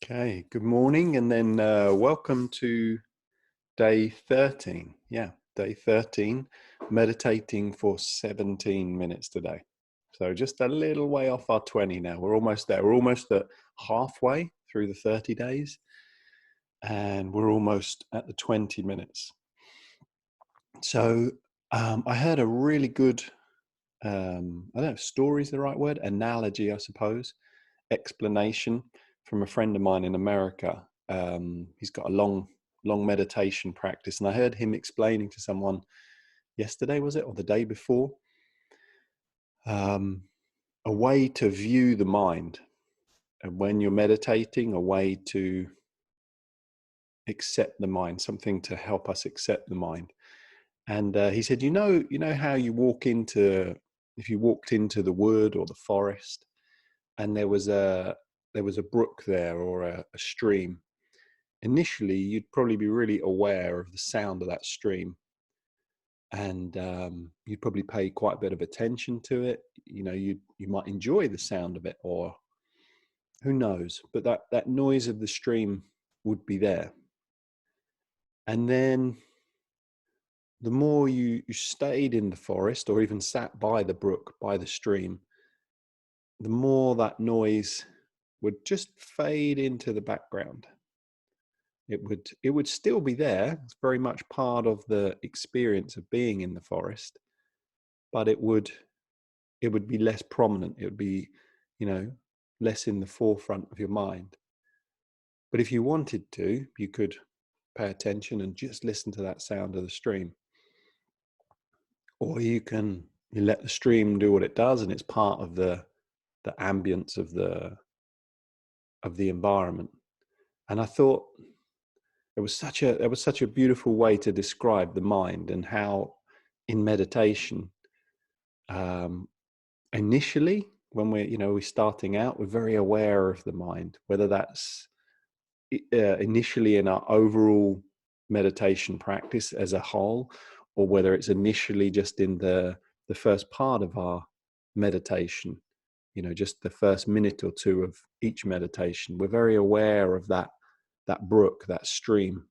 Okay, good morning, and then welcome to day 13. Yeah, day 13, meditating for 17 minutes today. So just a little way off our 20 now. We're almost there. We're almost at halfway through the 30 days, and we're almost at the 20 minutes. So I heard a really good, I don't know if story is the right word, analogy, I suppose, explanation from a friend of mine in America. He's got a long meditation practice, and I heard him explaining to someone yesterday, was it, or the day before, um, a way to view the mind, and when you're meditating, a way to accept the mind, something to help us accept the mind. And he said, you know how if you walked into the wood or the forest, and there was a brook there, or a stream. Initially, you'd probably be really aware of the sound of that stream, and you'd probably pay quite a bit of attention to it. You might enjoy the sound of it, or who knows, but that noise of the stream would be there. And then the more you stayed in the forest, or even sat by the brook, by the stream, the more that noise would just fade into the background. It would still be there. It's very much part of the experience of being in the forest, but it would be less prominent. It would be, less in the forefront of your mind. But if you wanted to, you could pay attention and just listen to that sound of the stream. Or you let the stream do what it does, and it's part of the ambience of the environment. And I thought it was such a beautiful way to describe the mind, and how in meditation, initially, when we're starting out, we're very aware of the mind, whether that's initially in our overall meditation practice as a whole, or whether it's initially just in the first part of our meditation, just the first minute or two of each meditation. We're very aware of that brook, that stream.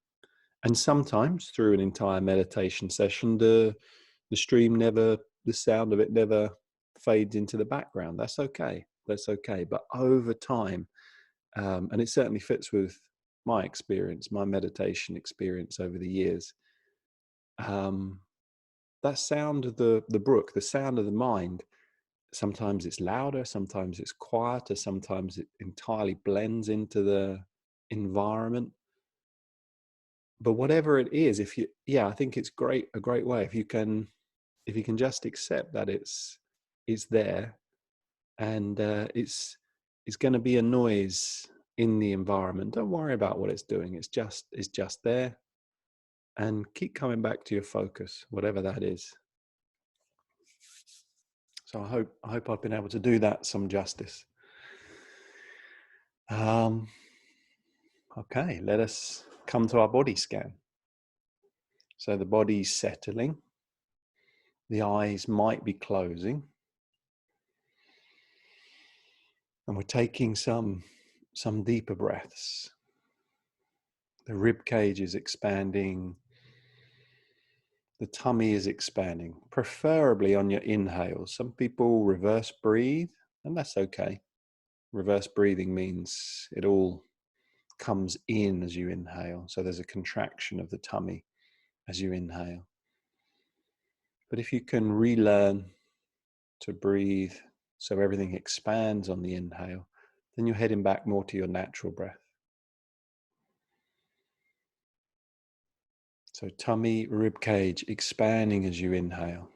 And sometimes through an entire meditation session, the sound of it never fades into the background. That's okay. But over time, and it certainly fits with my experience, my meditation experience over the years, that sound of the brook, the sound of the mind, sometimes it's louder, sometimes it's quieter, sometimes it entirely blends into the environment. But whatever it is, I think it's a great way if you can just accept that it's there, and it's going to be a noise in the environment. Don't worry about what it's doing. It's just there, and keep coming back to your focus, whatever that is. So I hope I've been able to do that some justice. Okay, let us come to our body scan. So the body's settling. The eyes might be closing. And we're taking some deeper breaths. The rib cage is expanding. The tummy is expanding, preferably on your inhales. Some people reverse breathe, and that's okay. Reverse breathing means it all comes in as you inhale. So there's a contraction of the tummy as you inhale. But if you can relearn to breathe so everything expands on the inhale, then you're heading back more to your natural breath. So tummy, rib cage expanding as you inhale.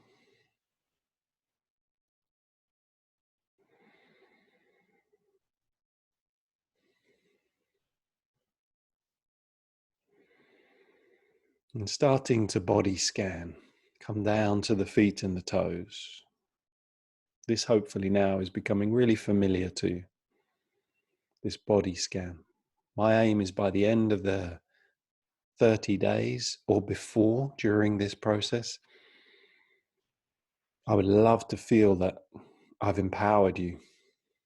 And starting to body scan, come down to the feet and the toes. This hopefully now is becoming really familiar to you, this body scan. My aim is by the end of the 30 days or before, during this process, I would love to feel that I've empowered you,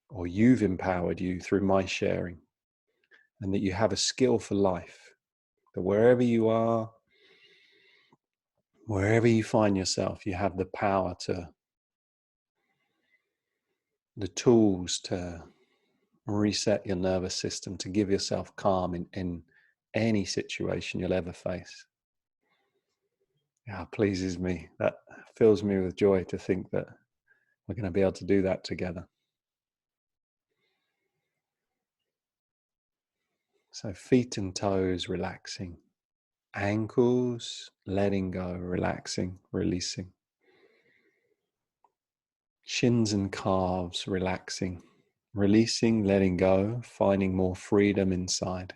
or you've empowered you through my sharing. and that you have a skill for life, that wherever you are, wherever you find yourself, you have the power the tools to reset your nervous system, to give yourself calm in any situation you'll ever face. Yeah, it pleases me. That fills me with joy to think that we're going to be able to do that together. So feet and toes relaxing, ankles letting go, relaxing, releasing. Shins and calves relaxing, releasing, letting go, finding more freedom inside.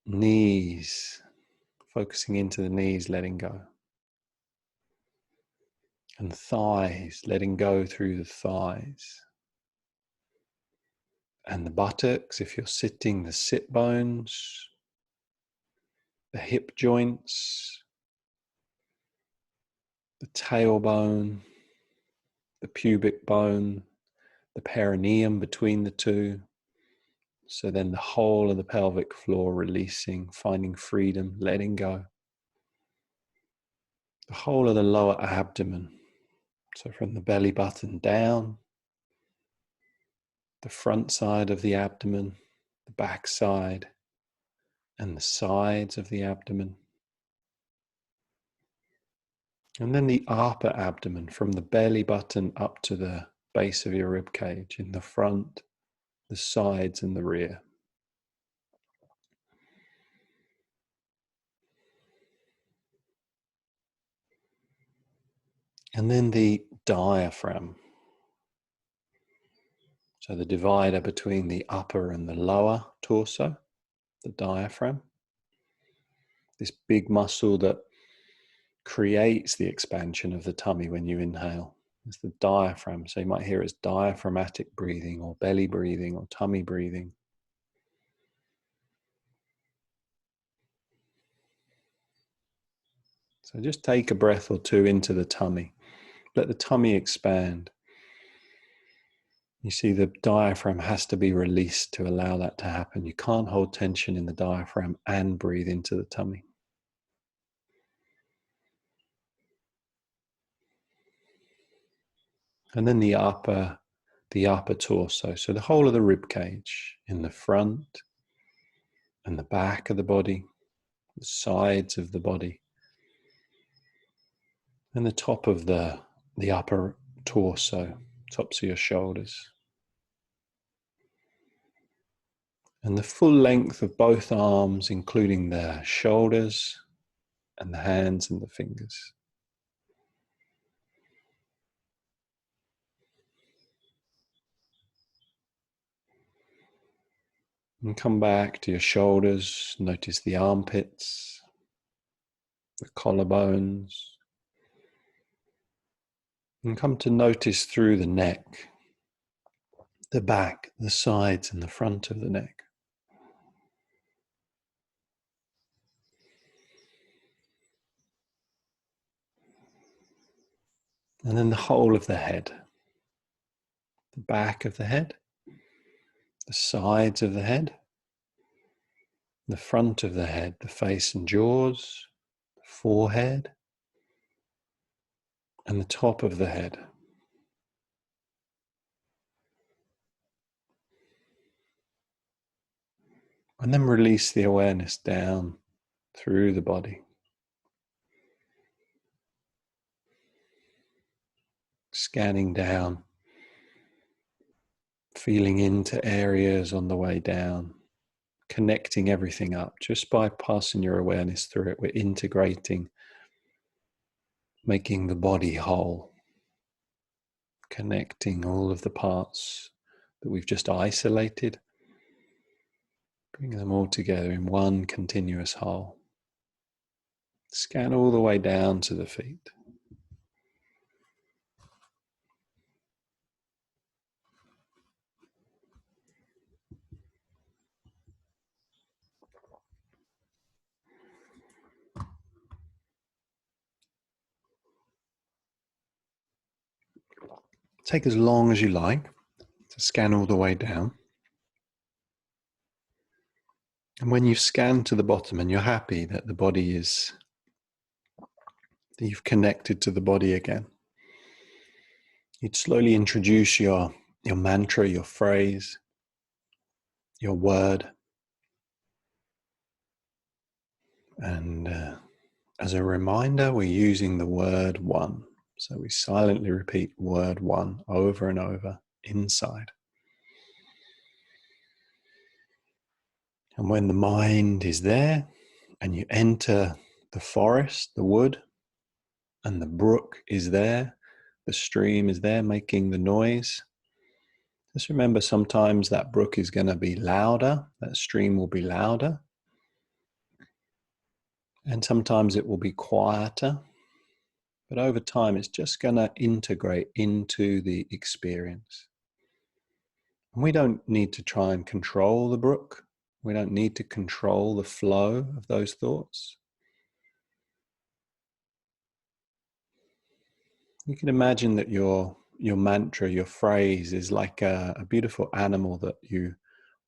Knees, focusing into the knees, letting go. And thighs, letting go through the thighs. And the buttocks, if you're sitting, the sit bones, the hip joints, the tailbone, the pubic bone, the perineum between the two. So then the whole of the pelvic floor releasing, finding freedom, letting go. The whole of the lower abdomen. So from the belly button down, the front side of the abdomen, the back side, and the sides of the abdomen. And then the upper abdomen from the belly button up to the base of your rib cage, in the front, the sides, and the rear. And then the diaphragm. So the divider between the upper and the lower torso, the diaphragm. This big muscle that creates the expansion of the tummy when you inhale. It's the diaphragm. So you might hear it as diaphragmatic breathing or belly breathing or tummy breathing. So just take a breath or two into the tummy. Let the tummy expand. You see, the diaphragm has to be released to allow that to happen. You can't hold tension in the diaphragm and breathe into the tummy. And then the upper torso. So the whole of the rib cage, in the front and the back of the body, the sides of the body, and the top of the upper torso, tops of your shoulders. And the full length of both arms, including the shoulders and the hands and the fingers. And come back to your shoulders. Notice the armpits, the collarbones. And come to notice through the neck, the back, the sides, and the front of the neck. And then the whole of the head, the back of the head, the sides of the head, the front of the head, the face and jaws, the forehead, and the top of the head. And then release the awareness down through the body. Scanning down, feeling into areas on the way down, connecting everything up. Just by passing your awareness through it, we're integrating, making the body whole, connecting all of the parts that we've just isolated, bringing them all together in one continuous whole. Scan all the way down to the feet. Take as long as you like to scan all the way down. And when you scan to the bottom and you're happy that the body is, that you've connected to the body again, you'd slowly introduce your mantra, your phrase, your word. And as a reminder, we're using the word one. So we silently repeat word one over and over inside. And when the mind is there and you enter the forest, the wood, and the brook is there, the stream is there making the noise, just remember sometimes that brook is going to be louder, that stream will be louder, and sometimes it will be quieter. But over time, it's just going to integrate into the experience. And we don't need to try and control the brook. We don't need to control the flow of those thoughts. You can imagine that your mantra, your phrase is like a beautiful animal that you,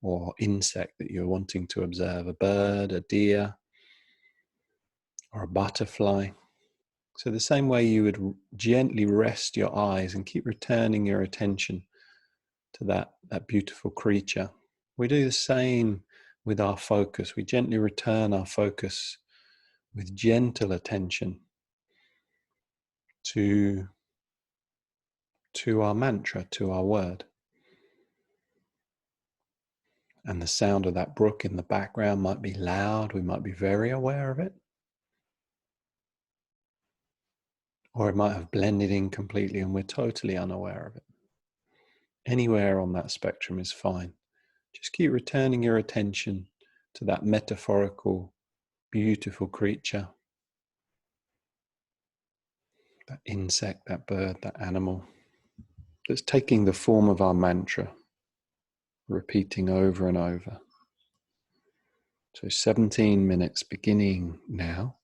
or insect that you're wanting to observe, a bird, a deer, or a butterfly. So the same way you would gently rest your eyes and keep returning your attention to that beautiful creature, we do the same with our focus. We gently return our focus with gentle attention to our mantra, to our word. And the sound of that brook in the background might be loud. We might be very aware of it. Or it might have blended in completely and we're totally unaware of it. Anywhere on that spectrum is fine. Just keep returning your attention to that metaphorical, beautiful creature, that insect, that bird, that animal, that's taking the form of our mantra, repeating over and over. So 17 minutes beginning now.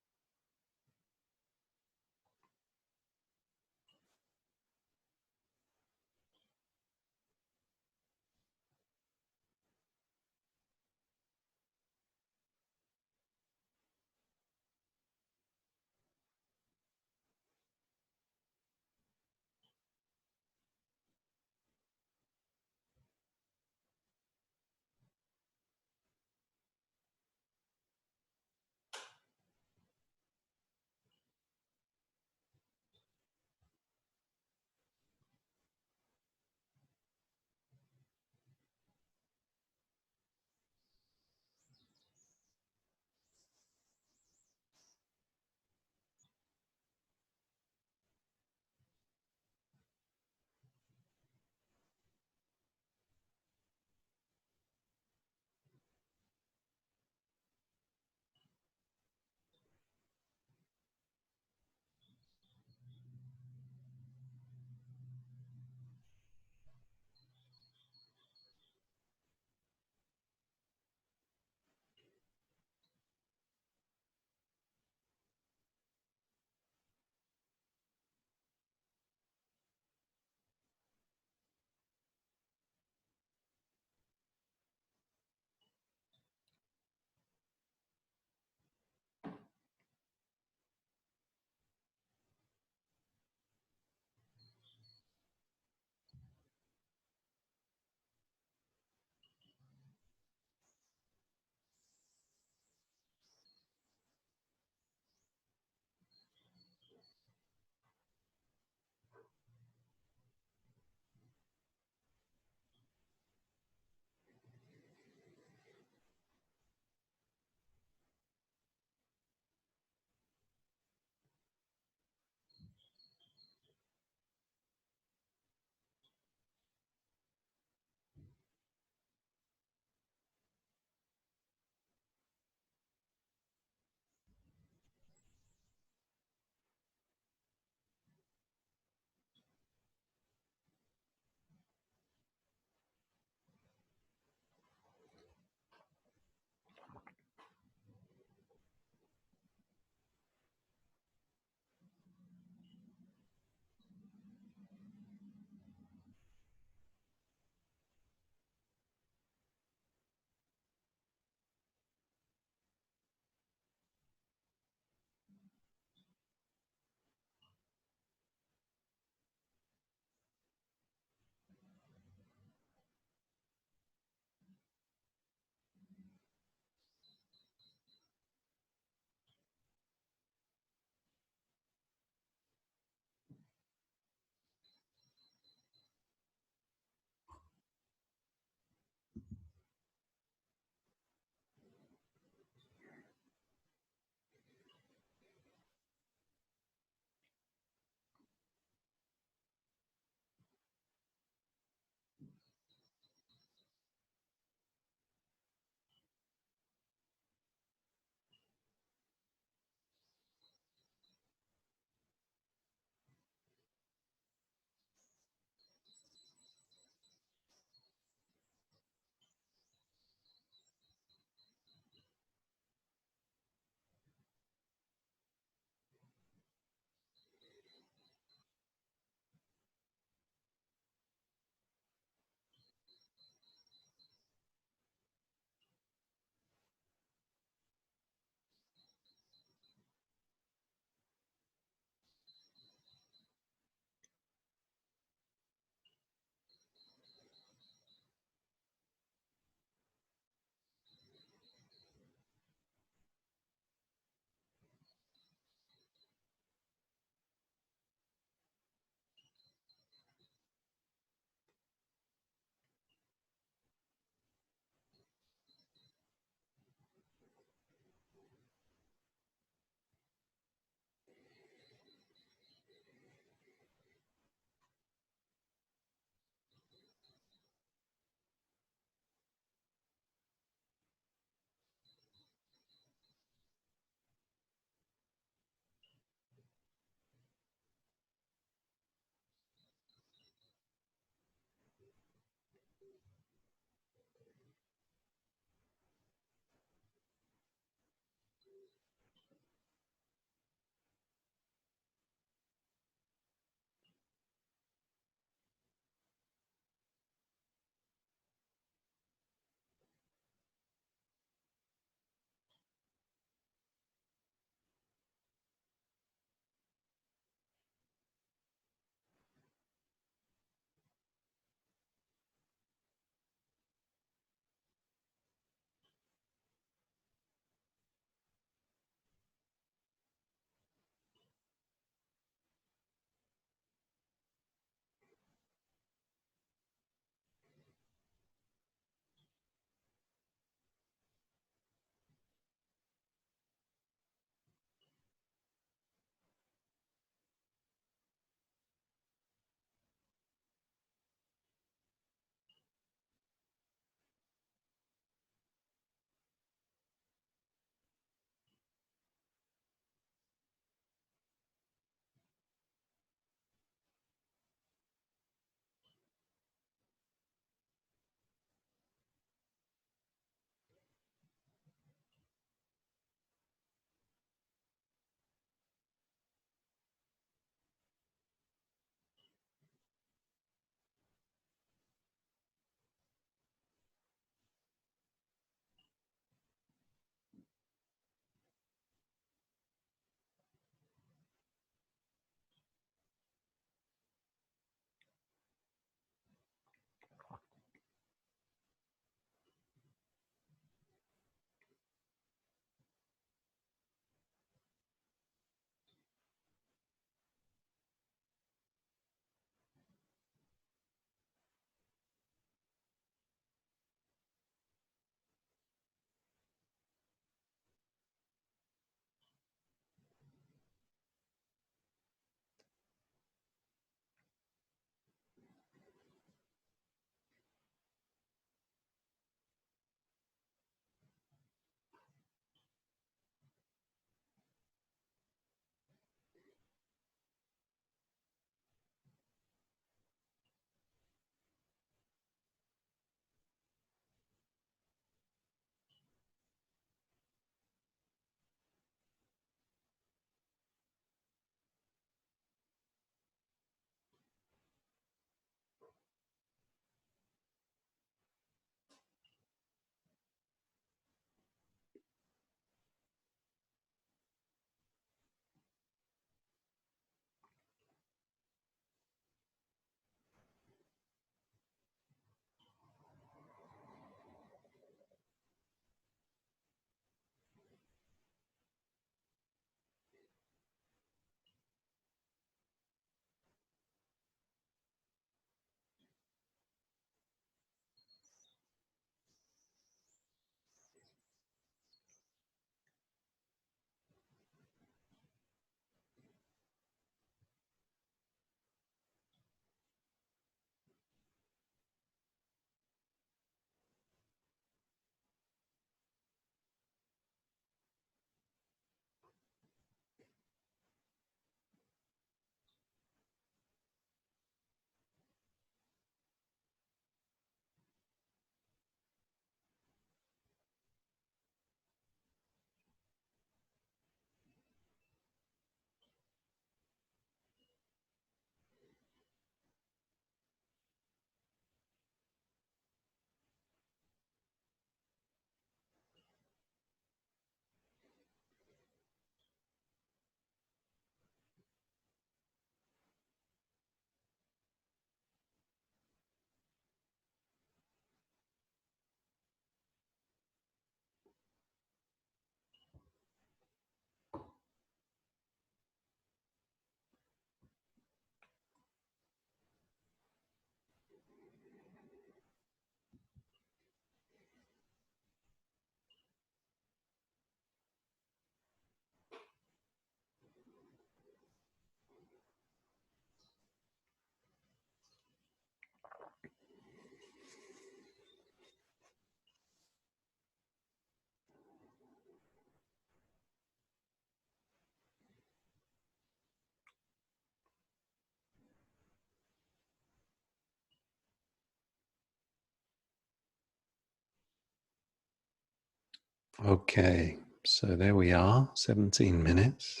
Okay, so there we are, 17 minutes.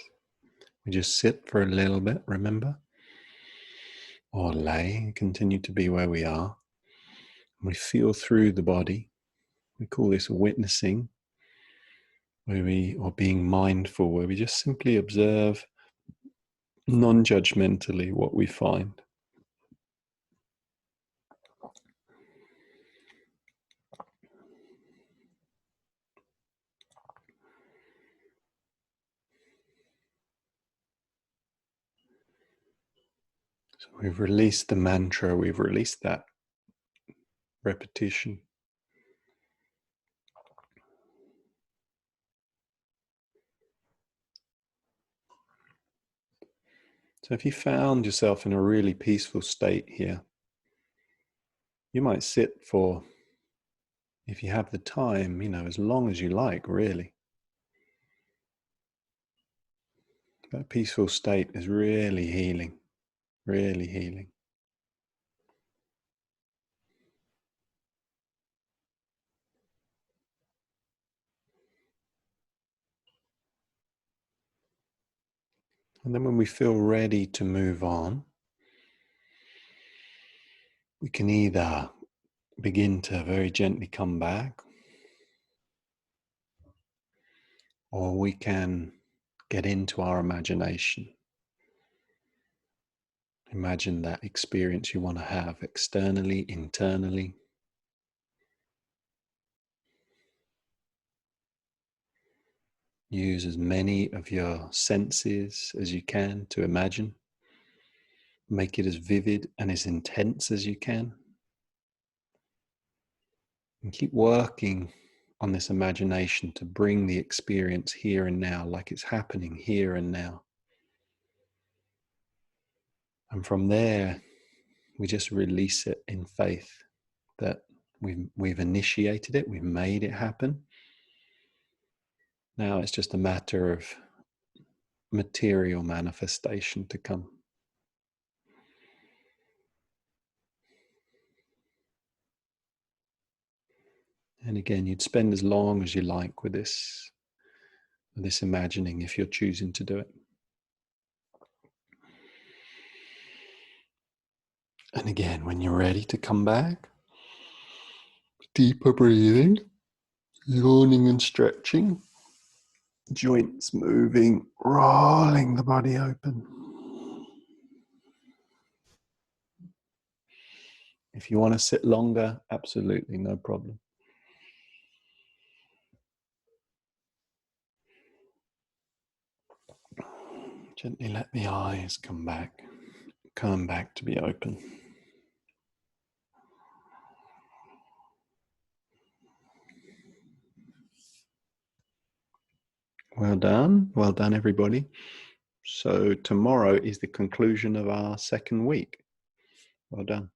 We just sit for a little bit, remember? Or lay, continue to be where we are. We feel through the body. We call this witnessing, or being mindful, where we just simply observe non-judgmentally what we find. So we've released the mantra, we've released that repetition. So if you found yourself in a really peaceful state here, you might sit for, if you have the time, as long as you like, really. That peaceful state is really healing, really healing. And then when we feel ready to move on, we can either begin to very gently come back, or we can get into our imagination. Imagine that experience you want to have externally, internally. Use as many of your senses as you can to imagine. Make it as vivid and as intense as you can. And keep working on this imagination to bring the experience here and now, like it's happening here and now. And from there, we just release it in faith that we've initiated it, we've made it happen. Now it's just a matter of material manifestation to come. And again, you'd spend as long as you like with this imagining if you're choosing to do it. And again, when you're ready to come back, deeper breathing, yawning and stretching, joints moving, rolling the body open. If you want to sit longer, absolutely no problem. Gently let the eyes come back to be open. Well done everybody. So tomorrow is the conclusion of our second week. Well done.